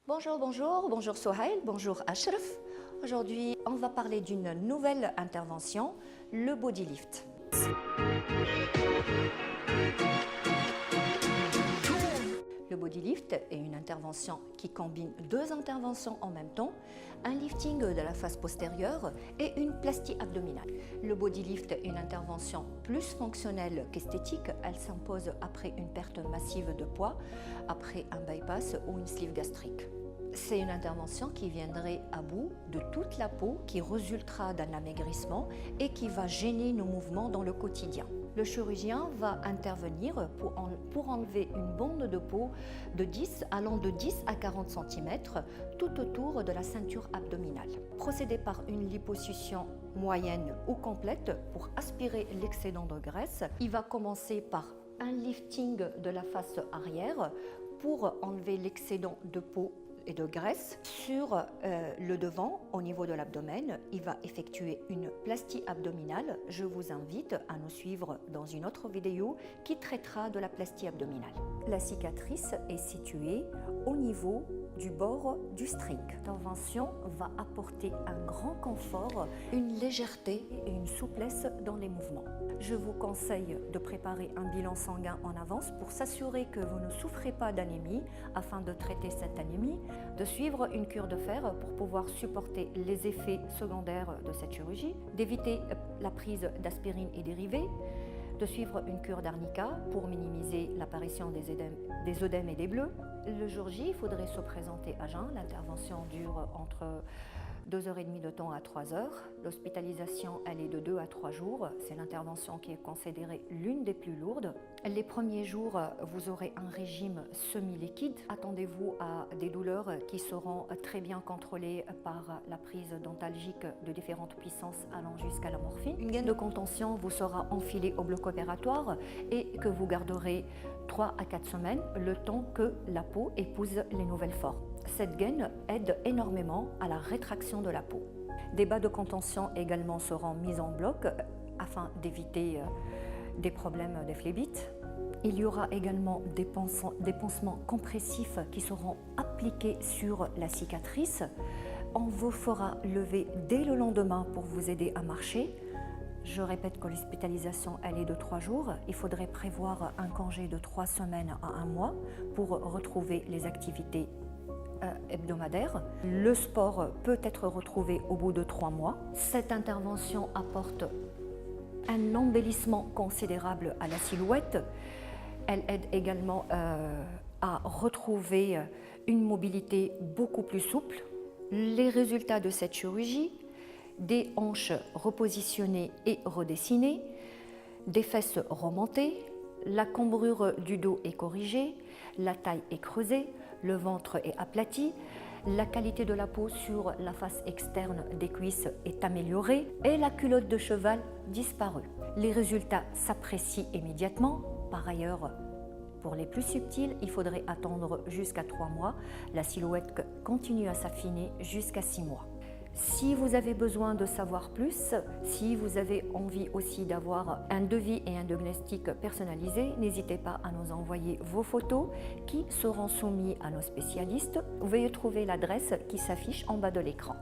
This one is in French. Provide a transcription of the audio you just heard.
Bonjour Sohail, bonjour Ashraf. Aujourd'hui, on va parler d'une nouvelle intervention, le body lift. Le body lift est une intervention qui combine deux interventions en même temps, un lifting de la face postérieure et une plastie abdominale. Le body lift est une intervention plus fonctionnelle qu'esthétique. Elle s'impose après une perte massive de poids, après un bypass ou une sleeve gastrique. C'est une intervention qui viendrait à bout de toute la peau, qui résultera d'un amaigrissement et qui va gêner nos mouvements dans le quotidien. Le chirurgien va intervenir pour enlever une bande de peau allant de 10 à 40 cm tout autour de la ceinture abdominale. Procéder par une liposuction moyenne ou complète pour aspirer l'excédent de graisse. Il va commencer par un lifting de la face arrière pour enlever l'excédent de peau et de graisse. Sur le devant, au niveau de l'abdomen, il va effectuer une plastie abdominale. Je vous invite à nous suivre dans une autre vidéo qui traitera de la plastie abdominale. La cicatrice est située au niveau du bord du string. L'intervention va apporter un grand confort, une légèreté et une souplesse dans les mouvements. Je vous conseille de préparer un bilan sanguin en avance pour s'assurer que vous ne souffrez pas d'anémie afin de traiter cette anémie, de suivre une cure de fer pour pouvoir supporter les effets secondaires de cette chirurgie, d'éviter la prise d'aspirine et dérivés, de suivre une cure d'arnica pour minimiser l'apparition des œdèmes et des bleus. Le jour J, il faudrait se présenter à jeun. L'intervention dure entre 2h30 de temps à 3h. L'hospitalisation, elle est de 2 à 3 jours. C'est l'intervention qui est considérée l'une des plus lourdes. Les premiers jours, vous aurez un régime semi-liquide. Attendez-vous à des douleurs qui seront très bien contrôlées par la prise dentalgique de différentes puissances allant jusqu'à la morphine. Une gaine de contention vous sera enfilée au bloc opératoire et que vous garderez 3 à 4 semaines, le temps que la peau épouse les nouvelles formes. Cette gaine aide énormément à la rétraction de la peau. Des bas de contention également seront mis en bloc afin d'éviter des problèmes de phlébite. Il y aura également des pansements compressifs qui seront appliqués sur la cicatrice. On vous fera lever dès le lendemain pour vous aider à marcher. Je répète que l'hospitalisation, elle est de 3 jours. Il faudrait prévoir un congé de 3 semaines à 1 mois pour retrouver les activités hebdomadaires. Le sport peut être retrouvé au bout de 3 mois. Cette intervention apporte un embellissement considérable à la silhouette. Elle aide également à retrouver une mobilité beaucoup plus souple. Les résultats de cette chirurgie: des hanches repositionnées et redessinées, des fesses remontées, la cambrure du dos est corrigée, la taille est creusée, le ventre est aplati, la qualité de la peau sur la face externe des cuisses est améliorée et la culotte de cheval disparue. Les résultats s'apprécient immédiatement. Par ailleurs, pour les plus subtils, il faudrait attendre jusqu'à 3 mois. La silhouette continue à s'affiner jusqu'à 6 mois. Si vous avez besoin de savoir plus, si vous avez envie aussi d'avoir un devis et un diagnostic personnalisé, n'hésitez pas à nous envoyer vos photos qui seront soumises à nos spécialistes. Veuillez trouver l'adresse qui s'affiche en bas de l'écran.